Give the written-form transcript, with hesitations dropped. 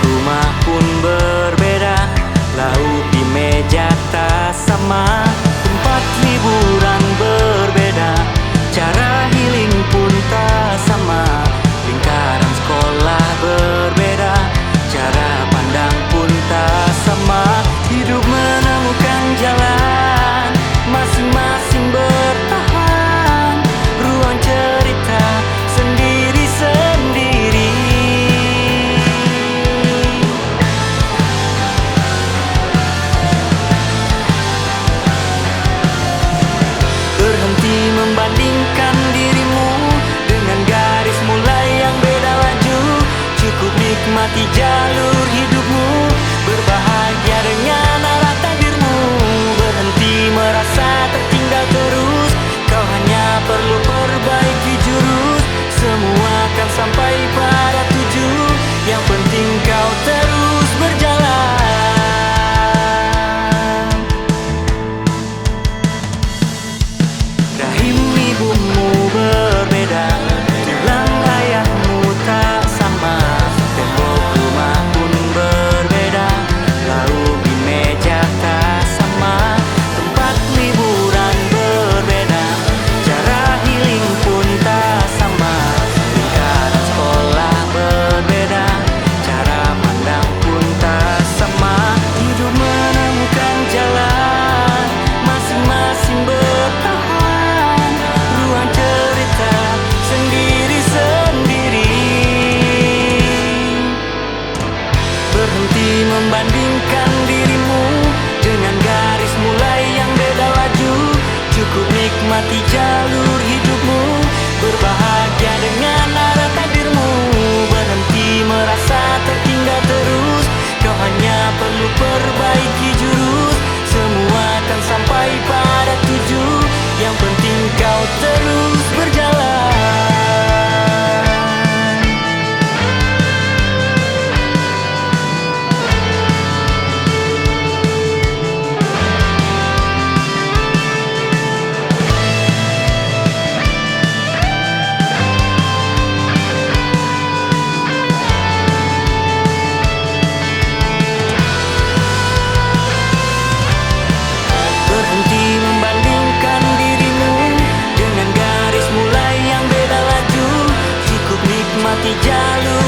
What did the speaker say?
rumah pun berbeda, lauk di meja tak sama, tempat liburan berbeda, cara healing pun tak sama, lingkaran sekolah berbeda, cara pandang pun tak sama. Hidup menemukan jalan, masing-masing bertahan, ruang cerita sendiri-sendiri. Berhenti membandingkan dirimu dengan garis mulai yang beda laju. Cukup nikmati jalur hidupmu, berbahagia dengan arah takdirmu. Berhenti merasa tertinggal terus, kau hanya perlu perbaiki jurus. Semua akan sampai pada tujuh, yang penting kau terus berjalan. Rahim ibumu berbeda, tulang ayahmu tak sama, tembok rumah pun berbeda, lauk di meja tak sama, tempat liburan berbeda, cara healing pun tak sama, lingkaran sekolah berbeda, cara pandang pun tak sama. Hidup menemukan jalan, masing-masing bertahan, ruang cerita sendiri-sendiri. Berhenti membandingkan dirimu dengan garis mulai yang beda laju. Cukup nikmati jalur hidupmu, berbahagia dengan arah takdirmu. Berhenti merasa tertinggal terus, kau hanya perlu perbaiki jurus. Semua akan sampai pada tujuh, yang penting kau terus berjalan. Berhenti membandingkan dirimu dengan garis mulai yang beda laju. Cukup nikmati jalur